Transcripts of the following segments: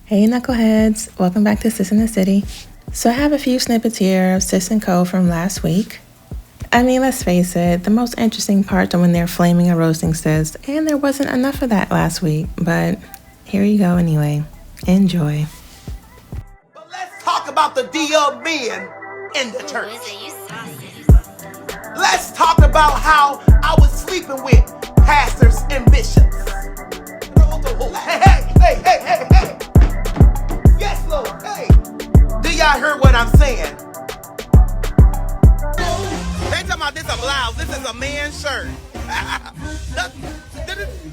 Hey knuckleheads, welcome back to Sis in the City. So I have a few snippets here of Sis and Co from last week. I mean, let's face it, the most interesting part are when they're flaming and roasting Sis, and there wasn't enough of that last week, but here you go anyway. Enjoy. But let's talk about the DL men in the church. Let's talk about how I was sleeping with pastors and bishops. Hey. Yes, Lord, hey. Do y'all hear what I'm saying? They talking about this a blouse. This is a man's shirt.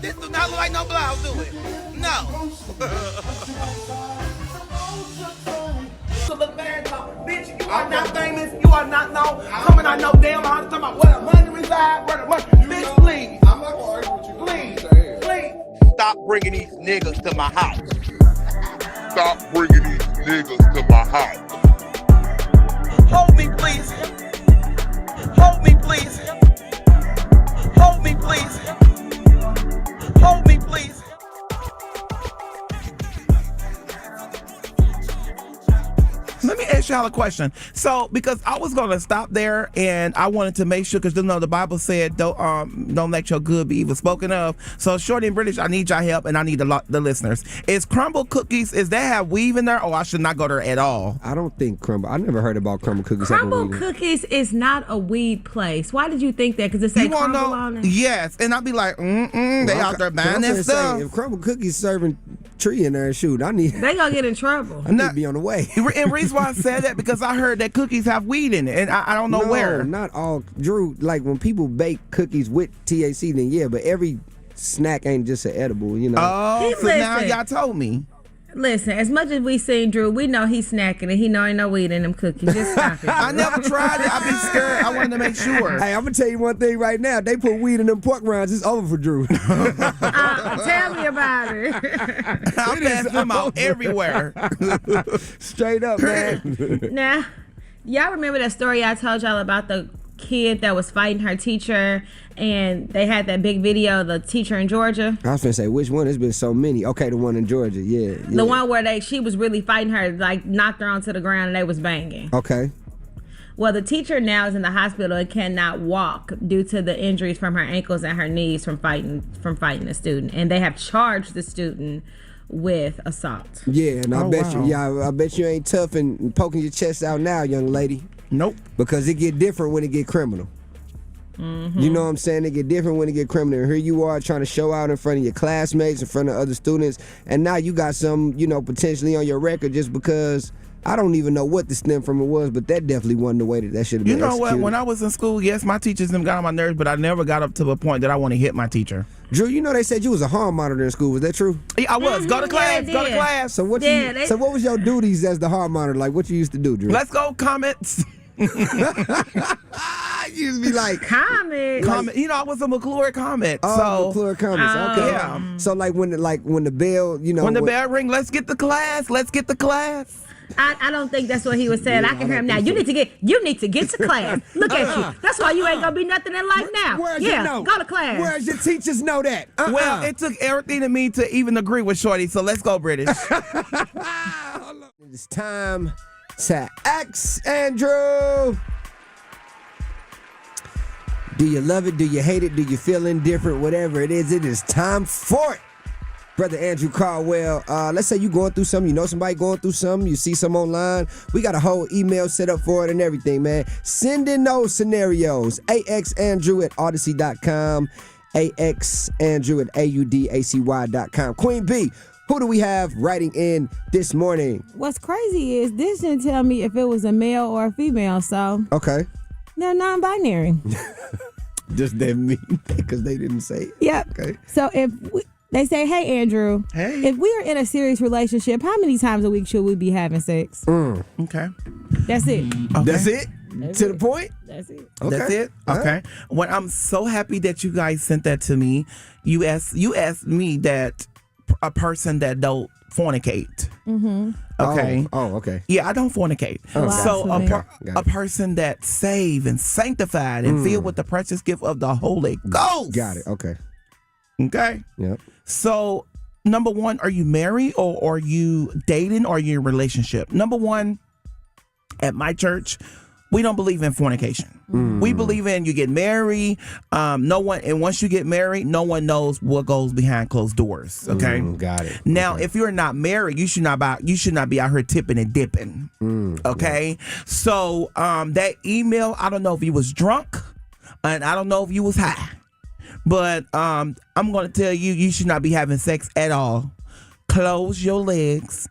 This do not look like no blouse, do it? No. To look bad, bitch, you are not famous. You are not known. Coming out no damn house talking about where the money reside, where the money. Bitch, please. I'm not gonna argue with you. Please. Stop bringing these niggas to my house. Stop bringing these niggas to my house. Hold me, please. Hold me, please. Hold me, please. Hold me, please. Let me ask y'all a question. So, because I was gonna stop there, and I wanted to make sure, because the Bible said, don't let your good be evil spoken of. So, Shorty and British, I need y'all help, and I need the listeners. Is crumble cookies? Is that have weave in there? Oh, I should not go there at all. I don't think crumble. I never heard about crumble cookies. Crumble cookies is not a weed place. Why did you think that? Because it say crumble on it. Yes, and I'd be like, they out there buying that stuff. If crumble cookies serving tree in there, shoot, they gonna get in trouble. I need to be on the way. And reason why I said that, because I heard that cookies have weed in it, and I don't know where. Not all. Drew, like when people bake cookies with THC, then yeah, but every snack ain't just an edible, you know. Oh, so now y'all told me. Listen, as much as we seen Drew, we know he's snacking and he know ain't no weed in them cookies. Just stop it. I never tried it. I've been scared. I wanted to make sure. Hey, I'm gonna tell you one thing right now. They put weed in them pork rinds. It's over for Drew. Tell me about it. I'm passing them out everywhere. Straight up, man. Now, y'all remember that story I told y'all about the kid that was fighting her teacher, and they had that big video of the teacher in Georgia? I was gonna say, which one? There's been so many. Okay, the one in Georgia, yeah. The one where she was really fighting her, like knocked her onto the ground and they was banging. Okay. Well, the teacher now is in the hospital and cannot walk due to the injuries from her ankles and her knees from fighting the student, and they have charged the student with assault. Yeah, and I bet you ain't tough and poking your chest out now, young lady. Nope. Because it get different when it get criminal. Mm-hmm. You know what I'm saying? It get different when it get criminal. And here you are trying to show out in front of your classmates, in front of other students, and now you got some, potentially on your record just because I don't even know what the stem from it was, but that definitely wasn't the way that should have been executed. What? When I was in school, yes, my teachers got on my nerves, but I never got up to the point that I want to hit my teacher. Drew, they said you was a hall monitor in school. Was that true? Yeah, I was. Go to class. Yeah, go to class. So what was your duties as the hall monitor? Like, what you used to do, Drew? Let's go comments. You used to be like comment. I was a McClure comment. Oh, McClure comments. Okay. Yeah. So when the bell, when the bell ring, let's get the class. Let's get the class. I don't think that's what he was saying. I can hear him now. You need to get to class. Look at you. That's why you ain't gonna be nothing in life now. Where's your note? Go to class. Where's your teachers know that? Well, it took everything in me to even agree with Shorty. So let's go, British. It's time to ask Andrew. Do you love it? Do you hate it? Do you feel indifferent? Whatever it is time for it. Brother Andrew Caldwell, let's say you going through something, you know somebody going through something, you see some online, we got a whole email set up for it and everything, man. Send in those scenarios. axandrew@odyssey.com, axandrew@audacy.com. Queen B, who do we have writing in this morning? What's crazy is this didn't tell me if it was a male or a female, so okay, they're non-binary. Just that mean because they didn't say it. Yep. Okay. So if they say, "Hey Andrew, hey, if we are in a serious relationship, how many times a week should we be having sex?" Okay. That's it. Okay. That's it. To the point. That's it. Okay. That's it. Okay. Well, I'm so happy that you guys sent that to me. You asked me that a person that don't fornicate. Mm-hmm. Okay. Oh, okay. Yeah, I don't fornicate. Oh, so a person that's saved and sanctified and filled with the precious gift of the Holy Ghost. Got it. Okay. Okay. Yep. So number one, are you married or are you dating or are you in a relationship? Number one, at my church, we don't believe in fornication. We believe in you get married, and once you get married, no one knows what goes behind closed doors. Okay, got it. Now, okay. if you're not married, you should not be out here tipping and dipping. Okay, so that email, I don't know if you was drunk, and I don't know if you was high, but I'm gonna tell you, you should not be having sex at all. Close your legs.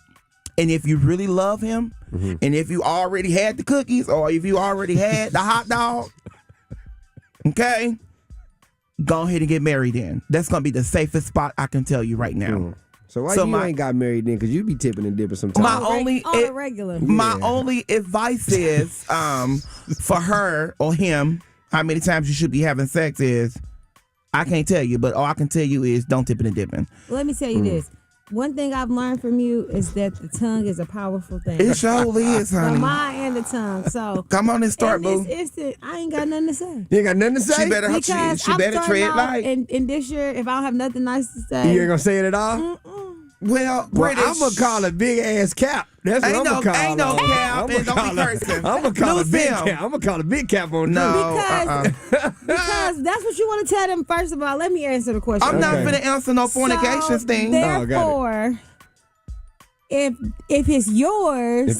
And if you really love him, and if you already had the cookies, or if you already had the hot dog, okay, go ahead and get married then. That's going to be the safest spot I can tell you right now. So why you ain't got married then? Because you be tipping and dipping sometimes. My only advice is for her or him, how many times you should be having sex is, I can't tell you, but all I can tell you is don't tipping and dipping. Let me tell you this. One thing I've learned from you is that the tongue is a powerful thing. It sure is, honey. The mind and the tongue. So come on and start, boo. I ain't got nothing to say. You ain't got nothing to say? She better tread light. And this year, if I don't have nothing nice to say. You ain't gonna say it at all? Well, British. I'm gonna call a big ass cap. That's what I'm gonna call. Ain't no cap. And don't be cursing. I'm gonna call a big cap. I'm gonna call a big cap on because that's what you want to tell them. First of all, let me answer the question. I'm not gonna answer no fornication thing. Therefore, if it's yours,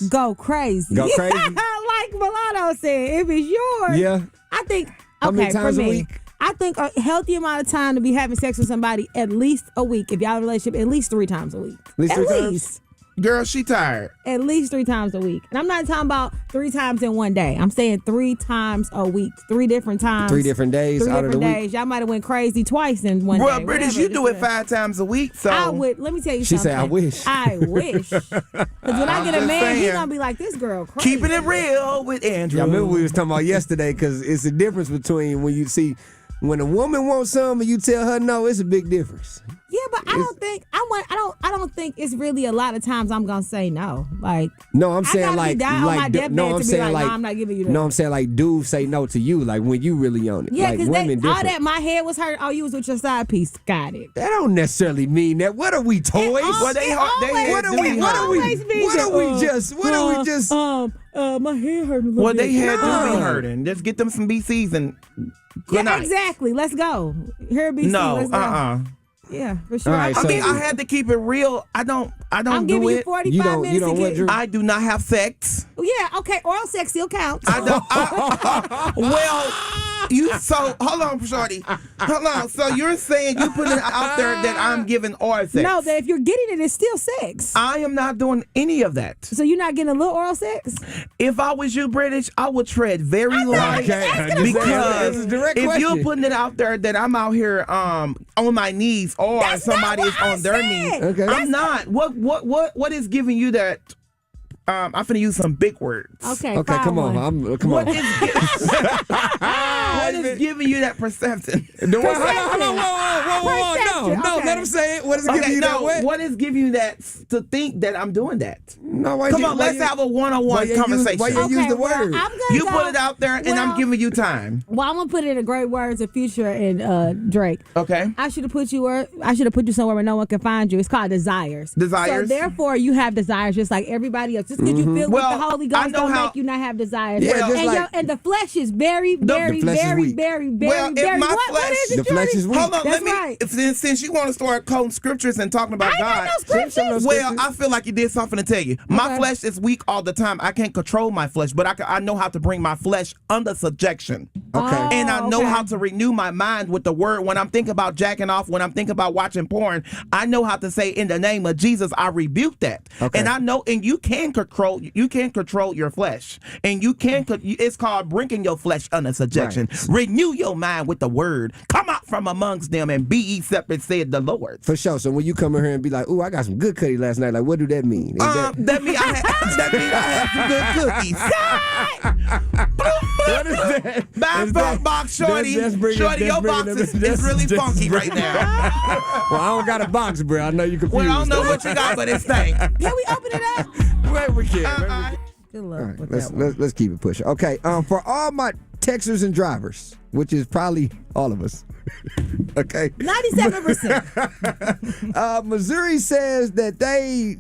go crazy. Go crazy. Like Milano said, if it's yours, yeah. I think how many times for me, a week? I think a healthy amount of time to be having sex with somebody at least a week. If y'all in a relationship, at least 3 times a week. At least. Girl, she tired. At least 3 times a week. And I'm not talking about 3 times in one day. I'm saying 3 times a week. 3 different times. 3 different days 3 out of the different days. week. Y'all might have went crazy twice in one day. Well, British, you do it 5 times a week, so. I would. Let me tell you she something. said, I wish. I wish. Because when I get a man, he's going to be like, this girl crazy. Keeping it real with Andrew. I remember we was talking about yesterday, because it's a difference between when you see, when a woman wants something and you tell her no, it's a big difference. Yeah, but I don't think it's really a lot of times I'm gonna say no. Like, no, I'm saying I'm saying like, no, I'm not giving you that. No, I'm saying like dudes say no to you, like when you really on it. Yeah, because like, all that my head was hurt. Oh, you was with your side piece. Got it. That don't necessarily mean that. What are we, toys? My head hurting. Well, they had to be hurting. Just get them some BCs and good night. Exactly. Let's go. Here BC. No, Yeah, for sure. Right, I mean, I had to keep it real. I don't I'm do giving it. you 45 minutes to get. I do not have sex. Yeah, okay. Oral sex still counts. I don't. Well, hold on, shorty. Hold on. So you're saying you put it out there that I'm giving oral sex? No, that if you're getting it, it's still sex. I am not doing any of that. So you're not getting a little oral sex? If I was you, British, I would tread very light. Because if you're putting it out there that I'm out here on my knees or somebody is on their knees, I'm not. What is giving you that? I'm finna use some big words. Okay, come on. What is giving you that perception? No, let him say it. What is giving you that? What is giving you that to think that I'm doing that? No, come on, let's have a one-on-one conversation. Why you use the word? You put it out there, and I'm giving you time. Well, I'm gonna put it in great words of Future and Drake. Okay. I should have put you somewhere where no one can find you. It's called desires. Desires. So therefore, you have desires just like everybody else. Just because you feel with the Holy Ghost don't make you not have desires. Yeah, and the flesh is very, very, very, very, very, very. What is it? The flesh is weak. Hold on, That's right. Since you want to start quoting scriptures and talking about God, well, I feel like you did something to tell you. My flesh is weak all the time. I can't control my flesh, but I know how to bring my flesh under subjection. Okay. And I know how to renew my mind with the word. When I'm thinking about jacking off, when I'm thinking about watching porn, I know how to say, in the name of Jesus, I rebuke that. Okay. And I know, and you can control your flesh. And it's called bringing your flesh under subjection. Right. Renew your mind with the word. Come out from amongst them and be ye separate, said the Lord. For sure. So when you come in here and be like, ooh, I got some good cookies last night, like, what do that mean? That means I had some good cookies. What is that? My box, shorty. Shorty, your box is really funky right now. Well, I don't got a box, bro. I know you confused. Well, I don't know what you got, but it's stank. Can we open it up? Wait, we can. Good luck All right, with that one. let's keep it pushing. Okay, for all my Texers and drivers, which is probably all of us. Okay. 97%. Missouri says that they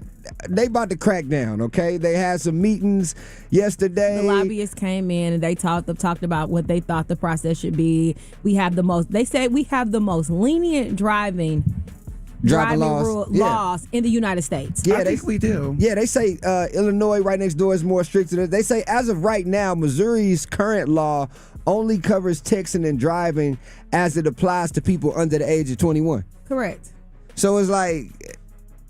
about to crack down. Okay, they had some meetings yesterday. The lobbyists came in and they talked about what they thought the process should be. They said we have the most lenient driving laws in the United States. Yeah, I think we do. Yeah, they say Illinois right next door is more strict than it. They say as of right now, Missouri's current law only covers texting and driving as it applies to people under the age of 21. Correct. So it's like,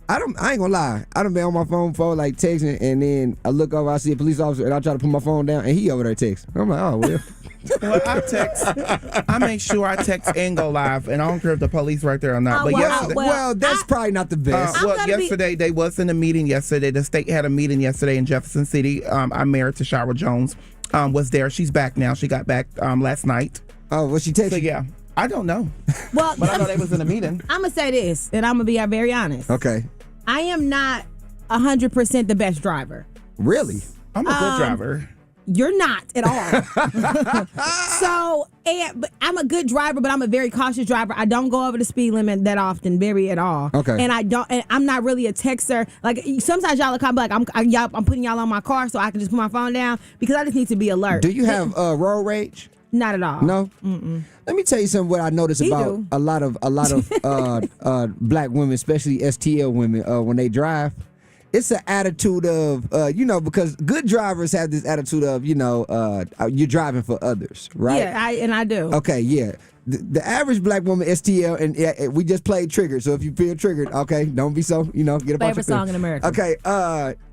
I ain't gonna lie. I done been on my phone like texting, and then I look over, I see a police officer, and I try to put my phone down, and he over there texting. I'm like, oh well. Well, I make sure I text and go live, and I don't care if the police right there or not. But yesterday, well, that's probably not the best. Yesterday they was in a meeting. Yesterday, the state had a meeting yesterday in Jefferson City. Our mayor, Tashara Jones, was there. She's back now. She got back last night. Oh, was she texting? So yeah, I don't know. Well, but I know they was in a meeting. I'm gonna say this, and I'm gonna be very honest. Okay. I am not 100% the best driver. Really? I'm a good driver. You're not at all. But I'm a good driver, but I'm a very cautious driver. I don't go over the speed limit that often, very at all. Okay. And I'm not really a texter. Like sometimes y'all will come like I'm putting y'all on my car so I can just put my phone down because I just need to be alert. Do you have road rage? Not at all. No. Mm-mm. Let me tell you something. What I notice about a lot of black women, especially STL women, when they drive. It's an attitude of, because good drivers have this attitude of, you're driving for others, right? Yeah, I do. Okay, yeah. The average black woman, STL, and we just played Triggered, so if you feel triggered, okay, don't be so, get up Favorite song in America. Okay,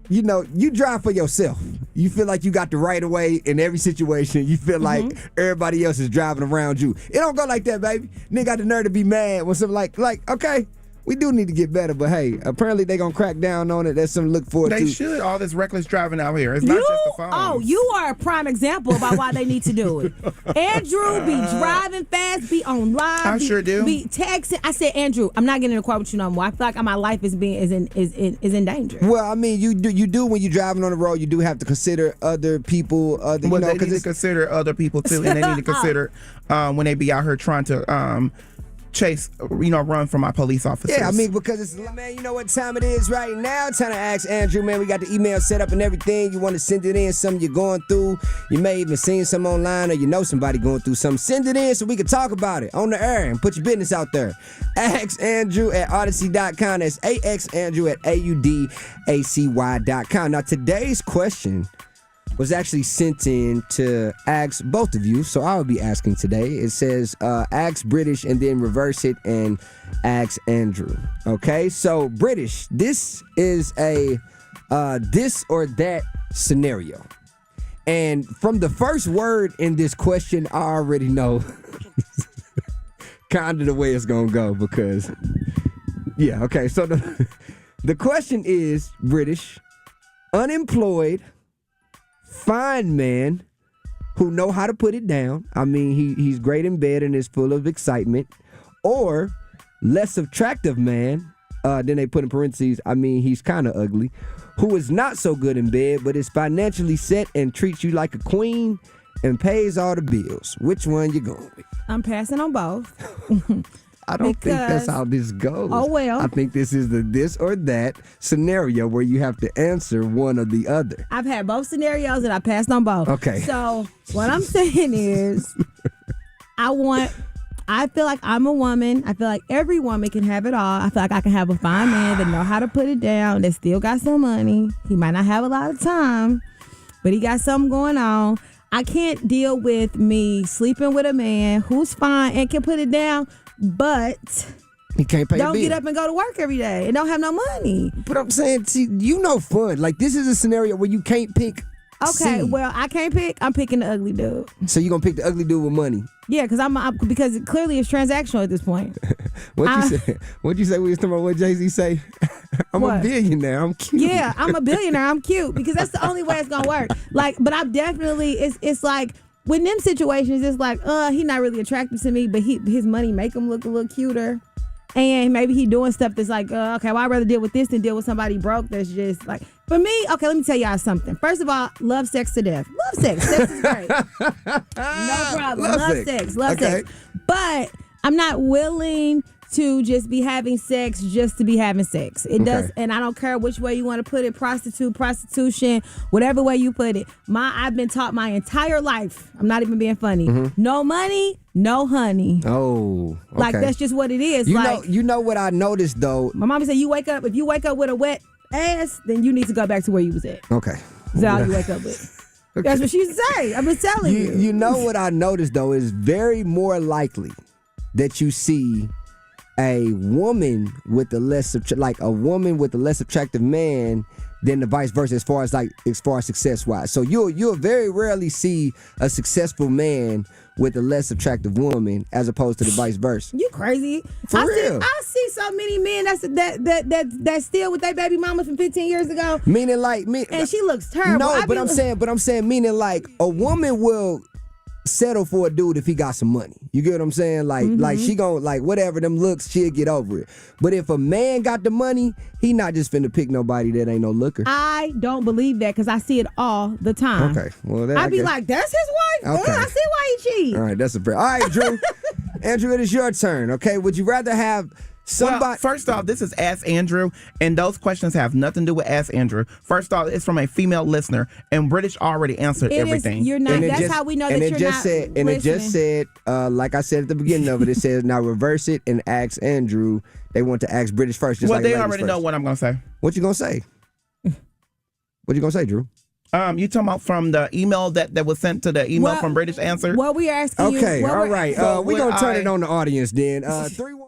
you drive for yourself. You feel like you got the right of way in every situation. You feel like everybody else is driving around you. It don't go like that, baby. Nigga got the nerve to be mad when something like, okay, we do need to get better, but hey, apparently they gonna crack down on it. That's something to look forward to. They should. All this reckless driving out here. It's not just the phones. Oh, you are a prime example about why they need to do it. Andrew be driving fast, be on live. I sure do. Be texting. I said, Andrew, I'm not getting in a car with you no more. I feel like my life is in danger. Well, I mean, you do when you're driving on the road. You do have to consider other people. They need to consider other people too, and they need to consider when they be out here trying to run from our police officers. Yeah, I mean, because it's, man, you know what time it is right now? Time to ask Andrew, man. We got the email set up and everything. You want to send it in, something you're going through. You may even seen some online or you know somebody going through something. Send it in so we can talk about it on the air and put your business out there. Ask Andrew at Odyssey.com. That's AXAndrew at AUDACY.com. Now, today's question was actually sent in to ask both of you, so I will be asking today. It says, ask Brittish and then reverse it and ask Andrew. Okay, so Brittish, this is a this or that scenario. And from the first word in this question, I already know kind of the way it's gonna go because, yeah, okay, so the question is, Brittish, unemployed, fine man who know how to put it down. I mean, he's great in bed and is full of excitement. Or less attractive man, then they put in parentheses, I mean, he's kind of ugly, who is not so good in bed but is financially set and treats you like a queen and pays all the bills. Which one you going with? I'm passing on both. I don't think that's how this goes. Oh, well. I think this is the this or that scenario where you have to answer one or the other. I've had both scenarios and I passed on both. Okay. So what I'm saying is I feel like I'm a woman. I feel like every woman can have it all. I feel like I can have a fine man that know how to put it down, that still got some money. He might not have a lot of time, but he got something going on. I can't deal with me sleeping with a man who's fine and can put it down, but he can't pay. Don't get up and go to work every day and don't have no money. But I'm saying, see, fun. Like, this is a scenario where you can't pick. Okay, well, I can't pick. I'm picking the ugly dude. So you gonna pick the ugly dude with money? Yeah, because clearly it's transactional at this point. What'd you say? We was talking about what Jay-Z say? I'm a billionaire. I'm cute. Yeah, I'm a billionaire. I'm cute because that's the only way it's gonna work. Like, but I'm definitely. It's like. With them situations, it's like, he's not really attractive to me, but his money make him look a little cuter. And maybe he doing stuff that's like, okay, well, I'd rather deal with this than deal with somebody broke that's just like, for me, okay, let me tell y'all something. First of all, love sex to death. Love sex. Sex is great. No problem. Love sex. Love sex. But I'm not willing to just be having sex just to be having sex. It does, and I don't care which way you want to put it, prostitution, whatever way you put it. I've been taught my entire life, I'm not even being funny, no money, no honey. Oh, okay. Like, that's just what it is. You know what I noticed, though? My mama said, if you wake up with a wet ass, then you need to go back to where you was at. Okay. That's all you wake up with. Okay. That's what she say. I've been telling you. You know what I noticed, though, is very more likely that you see a woman with a less attractive man than the vice versa, as far as success wise. So you'll very rarely see a successful man with a less attractive woman as opposed to the vice versa. You crazy? For real. I see so many men that's still with their baby mama from 15 years ago. Meaning like me, and she looks terrible. No, but I'm saying meaning like a woman will settle for a dude if he got some money. You get what I'm saying? Like she gon' like whatever them looks, she'll get over it. But if a man got the money, he not just finna pick nobody that ain't no looker. I don't believe that because I see it all the time. Okay, well I'd be like, that's his wife. Okay. I see why he cheat. All right, that's a fair. All right, Drew. Andrew, it is your turn. Okay, would you rather have somebody? Well, first off, this is Ask Andrew, and those questions have nothing to do with Ask Andrew. First off, it's from a female listener, and British already answered everything. You're not. That's how we know that you're not listening. And it just said, like I said at the beginning of it, it says now reverse it and ask Andrew. They want to ask British first. Just well, like they already know what I'm gonna say. What you gonna say? What you gonna say, Drew? You talking about from the email that was sent to the email from British Answer? What we asking you? Okay, all right. So we're gonna turn I- it on the audience then. 3-1.